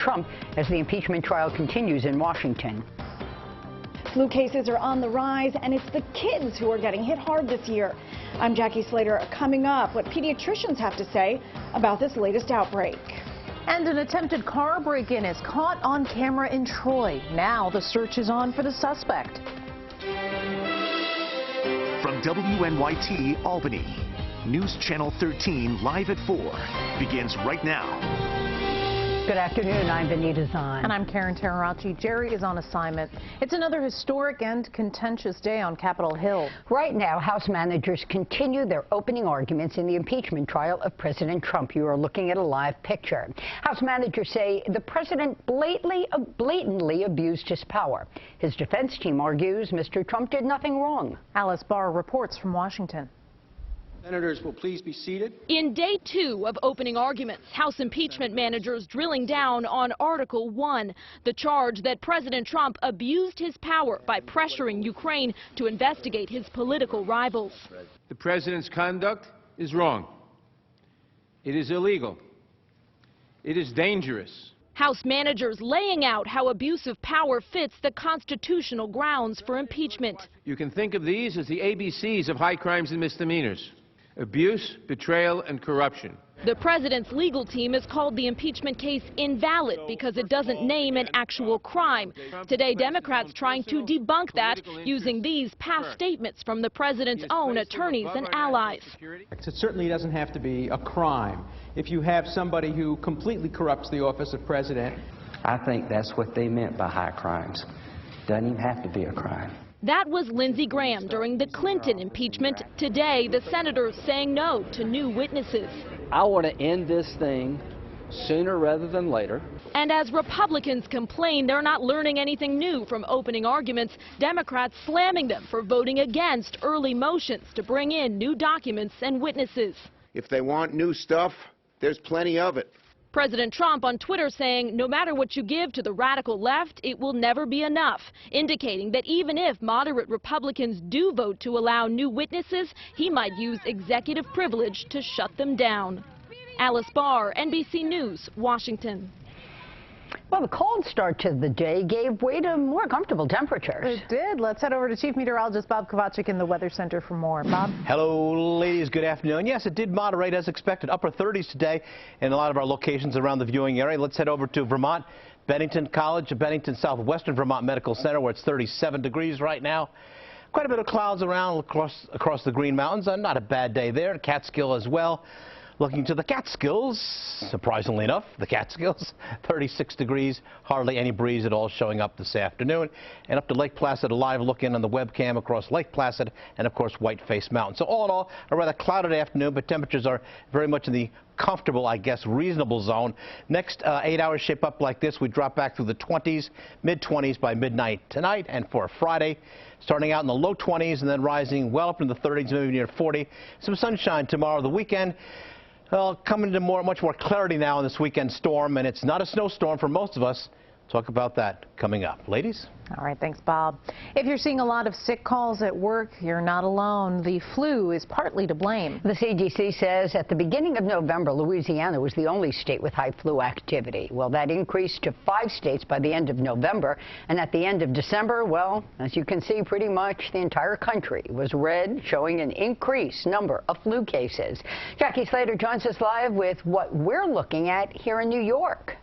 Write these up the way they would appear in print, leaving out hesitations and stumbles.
Trump as the impeachment trial continues in Washington. Flu cases are on the rise, and it's the kids who are getting hit hard this year. I'm Jackie Slater. Coming up, what pediatricians have to say about this latest outbreak. And an attempted car break-in is caught on camera in Troy. Now the search is on for the suspect. From WNYT Albany, News Channel 13 live at 4 begins right now. Good afternoon, I'm Benita Zahn. And I'm Karen Terracci. Jerry is on assignment. It's another historic and contentious day on Capitol Hill. Right now, House managers continue their opening arguments in the impeachment trial of President Trump. You are looking at a live picture. House managers say the president blatantly abused his power. His defense team argues Mr. Trump did nothing wrong. Alice Barr reports from Washington. Senators will please be seated. In day 2 of opening arguments, House impeachment managers drilling down on Article 1, the charge that President Trump abused his power by pressuring Ukraine to investigate his political rivals. The president's conduct is wrong. It is illegal. It is dangerous. House managers laying out how abuse of power fits the constitutional grounds for impeachment. You can think of these as the ABCs of high crimes and misdemeanors: abuse, betrayal, and corruption. The president's legal team has called the impeachment case invalid because it doesn't name an actual crime. Today, Democrats trying to debunk that using these past statements from the president's own attorneys and allies. It certainly doesn't have to be a crime. If you have somebody who completely corrupts the office of president. I think that's what they meant by high crimes. Doesn't even have to be a crime. That was Lindsey Graham during the Clinton impeachment. Today, the senators saying no to new witnesses. I want to end this thing sooner rather than later. And as Republicans complain they're not learning anything new from opening arguments, Democrats slamming them for voting against early motions to bring in new documents and witnesses. If they want new stuff, there's plenty of it. President Trump on Twitter saying no matter what you give to the radical left, it will never be enough, indicating that even if moderate Republicans do vote to allow new witnesses, he might use executive privilege to shut them down. Alice Barr, NBC News, Washington. Well, the cold start to the day gave way to more comfortable temperatures. It did. Let's head over to Chief Meteorologist Bob Kovacic in the Weather Center for more. Bob? Hello, ladies. Good afternoon. Yes, it did moderate as expected. Upper 30s today in a lot of our locations around the viewing area. Let's head over to Vermont. Bennington College, Bennington Southwestern Vermont Medical Center, where it's 37 degrees right now. Quite a bit of clouds around across the Green Mountains. Not a bad day there. Catskill as well. Looking to the Catskills, surprisingly enough, the Catskills, 36 degrees, hardly any breeze at all showing up this afternoon. And up to Lake Placid, a live look in on the webcam across Lake Placid and, of course, Whiteface Mountain. So all in all, a rather clouded afternoon, but temperatures are very much in the comfortable, I guess, reasonable zone. Next 8 hours shape up like this. We drop back through the 20s, mid-20s by midnight tonight and for Friday. Starting out in the low 20s and then rising well up into the 30s, maybe near 40. Some sunshine tomorrow. The weekend, well, coming to much more clarity now in this weekend storm, and it's not a snowstorm for most of us. Talk about that coming up. Ladies? All right, thanks, Bob. If you're seeing a lot of sick calls at work, you're not alone. The flu is partly to blame. The CDC says at the beginning of November, Louisiana was the only state with high flu activity. Well, that increased to 5 states by the end of November. And at the end of December, well, as you can see, pretty much the entire country was red, showing an increased number of flu cases. Jackie Slater joins us live with what we're looking at here in New York.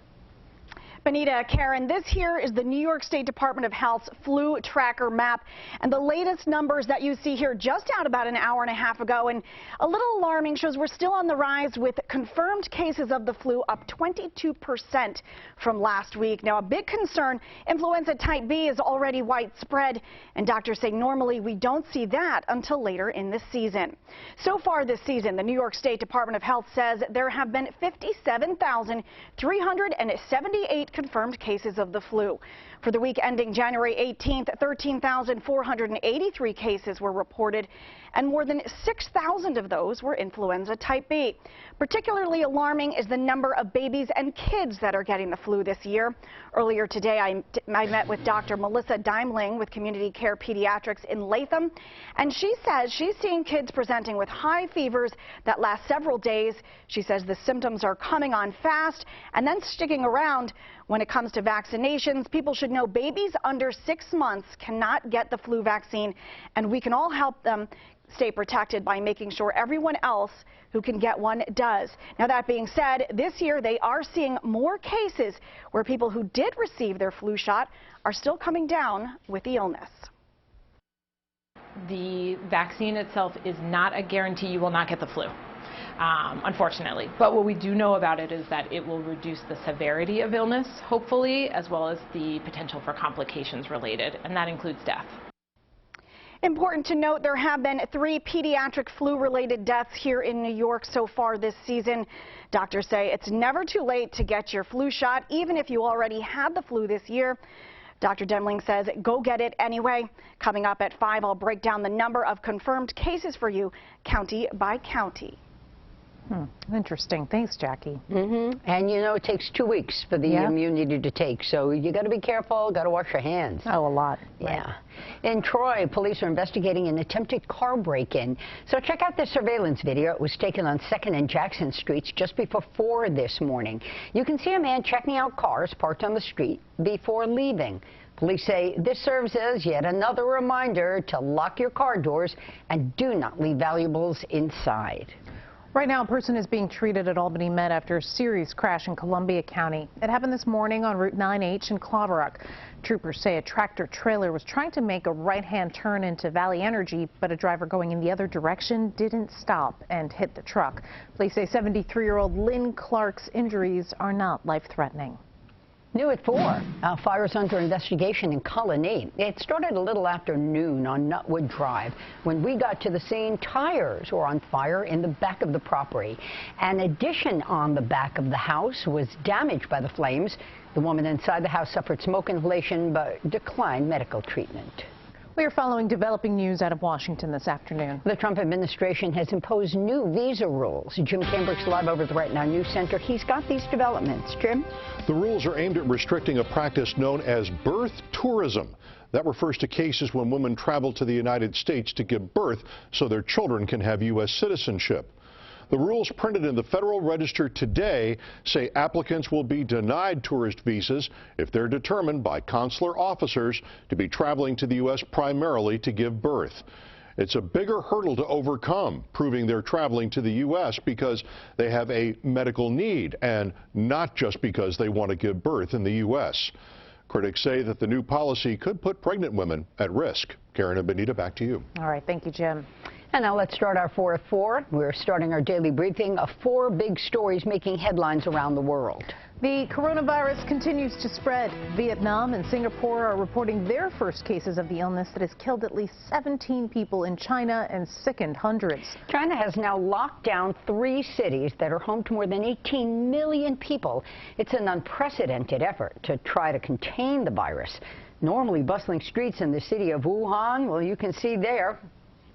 Benita, Karen, this here is the New York State Department of Health's flu tracker map, and the latest numbers that you see here just out about an hour and a half ago, and a little alarming, shows we're still on the rise with confirmed cases of the flu up 22% from last week. Now, a big concern, influenza type B is already widespread, and doctors say normally we don't see that until later in the season. So far this season, the New York State Department of Health says there have been 57,378 confirmed cases of the flu. For the week ending January 18th, 13,483 cases were reported, and more than 6,000 of those were influenza type B. Particularly alarming is the number of babies and kids that are getting the flu this year. Earlier today, I met with Dr. Melissa Daimling with Community Care Pediatrics in Latham, and she says she's seeing kids presenting with high fevers that last several days. She says the symptoms are coming on fast and then sticking around. When it comes to vaccinations, people should know babies under 6 months cannot get the flu vaccine, and we can all help them stay protected by making sure everyone else who can get one does. Now, that being said, this year they are seeing more cases where people who did receive their flu shot are still coming down with the illness. The vaccine itself is not a guarantee you will not get the flu, unfortunately. But what we do know about it is that it will reduce the severity of illness, hopefully, as well as the potential for complications related, and that includes death. Important to note, there have been 3 pediatric flu-related deaths here in New York so far this season. Doctors say it's never too late to get your flu shot, even if you already had the flu this year. Dr. Demling says go get it anyway. Coming up at 5, I'll break down the number of confirmed cases for you, county by county. Interesting. Thanks, Jackie. And you know, it takes 2 weeks for the immunity to take, so you got to be careful, got to wash your hands. Oh, a lot. Yeah. Right. In Troy, police are investigating an attempted car break-in. So check out this surveillance video. It was taken on 2nd and Jackson Streets just before 4 this morning. You can see a man checking out cars parked on the street before leaving. Police say this serves as yet another reminder to lock your car doors and do not leave valuables inside. Right now, a person is being treated at Albany Med after a serious crash in Columbia County. It happened this morning on Route 9H in Claverack. Troopers say a tractor-trailer was trying to make a right-hand turn into Valley Energy, but a driver going in the other direction didn't stop and hit the truck. Police say 73-year-old Lynn Clark's injuries are not life-threatening. New at 4, fires under investigation in Colony. It started a little after noon on Nutwood Drive. When we got to the scene, tires were on fire in the back of the property. An addition on the back of the house was damaged by the flames. The woman inside the house suffered smoke inhalation but declined medical treatment. We are following developing news out of Washington this afternoon. The Trump administration has imposed new visa rules. Jim Cambrick's live over at the Right Now News Center. He's got these developments. Jim? The rules are aimed at restricting a practice known as birth tourism. That refers to cases when women travel to the United States to give birth so their children can have U.S. citizenship. The rules printed in the Federal Register today say applicants will be denied tourist visas if they're determined by consular officers to be traveling to the U.S. primarily to give birth. It's a bigger hurdle to overcome, proving they're traveling to the U.S. because they have a medical need and not just because they want to give birth in the U.S. Critics say that the new policy could put pregnant women at risk. Karen and Benita, back to you. All right. Thank you, Jim. And now let's start our 4 at 4. We're starting our daily briefing of 4 big stories making headlines around the world. The coronavirus continues to spread. Vietnam and Singapore are reporting their first cases of the illness that has killed at least 17 people in China and sickened hundreds. China has now locked down 3 cities that are home to more than 18 million people. It's an unprecedented effort to try to contain the virus. Normally bustling streets in the city of Wuhan, well, you can see there.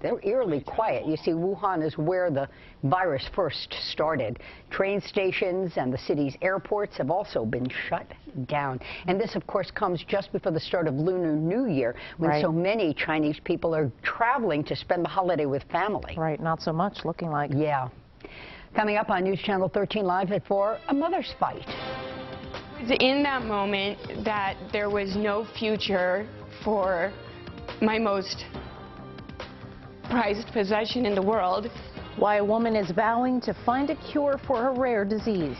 They're eerily quiet. You see, Wuhan is where the virus first started. Train stations and the city's airports have also been shut down. And this, of course, comes just before the start of Lunar New Year, when so many Chinese people are traveling to spend the holiday with family. Right, not so much looking like. Yeah. Coming up on News Channel 13 Live at 4, a mother's fight. In that moment that there was no future for my most prized possession in the world. Why a woman is vowing to find a cure for a rare disease.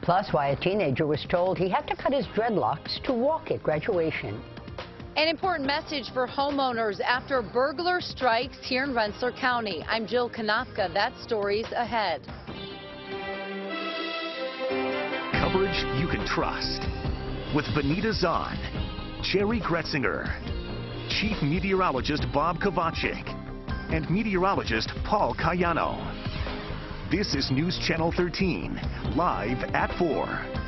Plus, why a teenager was told he had to cut his dreadlocks to walk at graduation. An important message for homeowners after burglar strikes here in Rensselaer County. I'm Jill Kanofka. That story's ahead. Coverage you can trust. With Benita Zahn, Jerry Gretzinger, Chief Meteorologist Bob Kovacic, and meteorologist Paul Cayano. This is News Channel 13, live at 4.